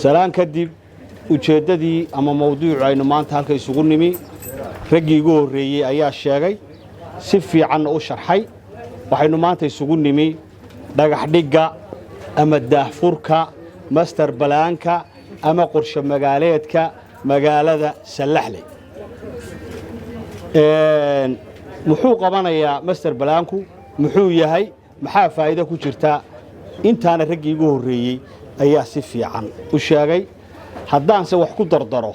سلام كدب ujeedadii ama mawduucu aynu maanta halka isugu nimi raggii ugu horeeyay ayaa sheegay si fiican u sharxay waxaynu maanta isugu nimi dhagax dhigga ama daahfurka master balaanka ama qorshe magaaleedka magaalada Salaxley muxuu qabanayaa master balaanku muxuu yahay maxaa faa'iido ku jirta intaana raggii ugu horeeyay ayaa si fiican u sheegay haddaan se wax ku dardaro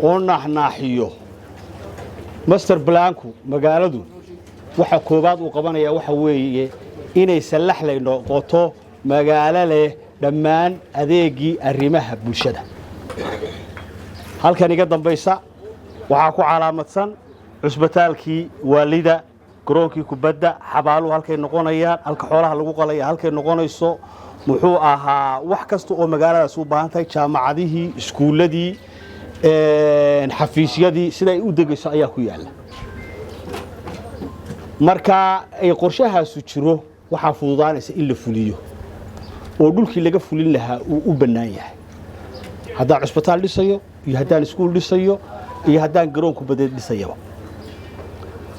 oo naaxnaaxiyo master balaanku magaaladu waxa koobaad uu qabanaya waxa weeye inay Salaxley noqoto magaalo leh dhammaan adeegii arrimaha bulshada halkan iga dambaysa waxa ku calaamadsan cusbitaalkii waalida garoonkii kubadda xabaalu halkay noqonayaan halka xoolaha lagu qalaya halkay noqonayso muxuu ahaa wax kasta oo magaaladaas u baahan tahay jaamacadihii iskuuladii xafiisyadii sida ay u degayso ayaa ku yaala marka ay qorshahaasu jiro waxa fududaanaysa in la fuliyo oo dhulkii laga fulin lahaa uu u bannaan yahay haddaan cusbitaal dhisayo iyo haddaan iskuul dhisayo iyo haddaan garoon kubadda dhisayaba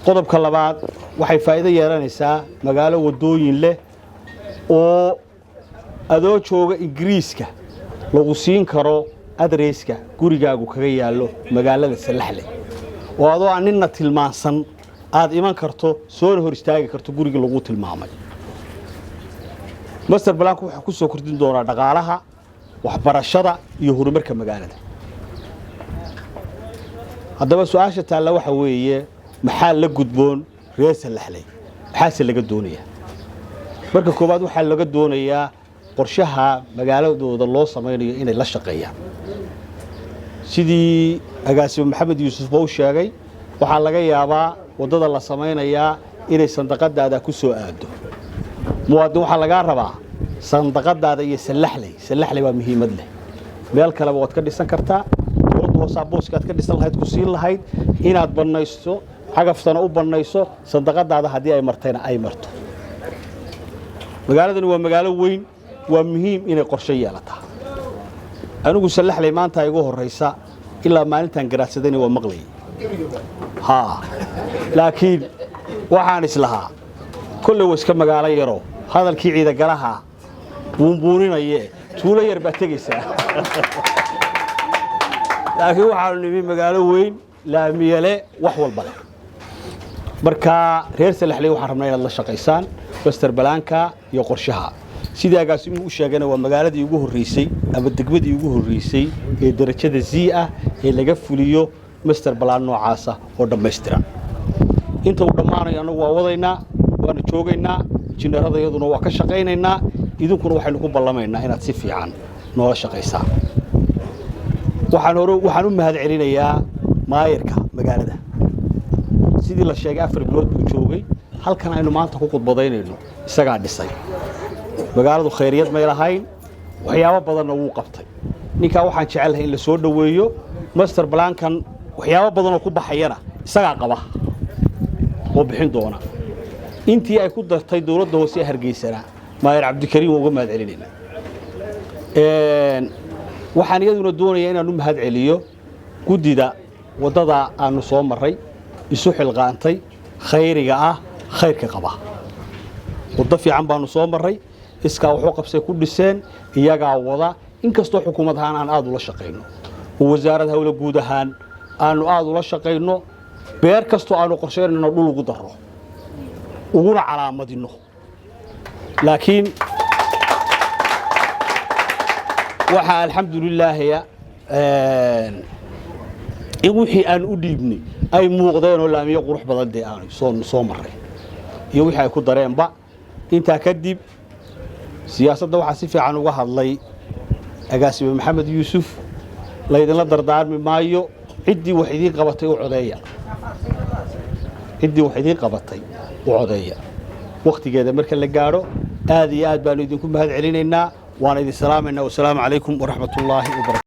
qodobka labaad waxay faa'iido yeelanaysaa magaalo wadooyin leh oo adoo jooga Ingiriiska lagu siin karo adreeska gurigaagu kaga yaalo magaalada Salaxley oo adoo aan ninna tilmaansan aad iman karto soo hor istaagi karto guriga lagu tilmaamay master balaanku waxa ku soo kordhin doona dhaqaalaha waxbarashada iyo horumarka magaalada haddaba su'aasha taala waxa weeye maxaa la gudboon reer Salaxley maxaa laga doonayaa marka koobaad waxa laga doonayaa qorshaha magaaladooda loo sameeyo inay la shaqeeyaan sidii agaasimo maxamed yuusuf buu sheegay waxa laga yaabaa wadada la sameeyaa inay sandaqadaada ku soo aado muwaadin waxa laga rabaa sandaqadaada iyo Salaxley waa muhiimad leh meel kale waad ka dhisan kartaa wadada hoos booskaad ka dhisan lahayd ku siin lahayd inaad banayso xagaftana u banayso sandaqadaada hadii ay martayna ay marto magaaladani waa magaalo weyn waa muhiim inay qorshe yeelataa anigu Salaxley maanta igu horeysa ilaa maalintan garaadsadani waa maqlay laakiin waxaan islahaa kulli iska magaalo yaro hadalkii ciida galaha buunbuuninayee tuulo yar baa tagaysaa laakiin waxaan nimi magaalo weyn laamiyale wax walba leh marka reer Salaxley waxaan rabnaa inaad la shaqeysaan master balaanka iyo qorshaha sidii agaasimo u sheegana waa magaaladii ugu horeysay ama degmadii ugu horeysay ee darajada Z ah ee laga fuliyo master balaan noocaas ah oo dhameystiran inta uu dhamaanayo anagu waa wadaynaa waana joogaynaa injineerada iyaduna waa ka shaqeynaynaa idinkuna waxaynu ku ballamaynaa inaad si fiican noola shaqeysaan waxaan u mahad celinayaa maayirka magaalada sidii la sheegay 4 bilood buu joogay halkan aynu maanta ku qodbadaynayno isaga dhisay magaaladu khayriyad ma lahayn waxyaabo badan oo uu qabtay ninka waxaan jecelahay in la soo dhaweeyo master balaankan waxyaabo badan oo ku baxayana isaga qaba oo bixin doona intii ay ku dartay dawladda hoose Hargeysana maayir Cabdikariim uga mahad celinayna waxaan iyaduna doonayaa inaan u mahad celiyo gudida wadada aanu soo maray isu xilqaantay khayriga ah khayrka qaba wada fiican baanu soo maray iska wuxuu qabsay ku dhiseen iyaga wada inkastoo xukuumad ahaan aan aad ula shaqeyno oo wasaaradda hawla guud ahaan aanu aad ula shaqeyno beer kastoo aanu qorsheynayno dhul ugu daro uguna calaamadino laakiin waxa alxamdulillah in wixii aan u dhiibnay ay muuqdeen oo laamiyo qurux badan de aan soo maray iyo wixii ay ku dareenba inta kadib siyaasadda waxa si fiican uga hadlay agaasimo maxamed yuusuf la idin la dardaarmi maayo cidii wax idin qabatay u codeeya waqtigeeda marka la gaaro aad iyo aad baan idinku mahad celinaynaa waan idin salaamaynaa wassalaamu calaykum waraxmatullaahi wabarakaatuh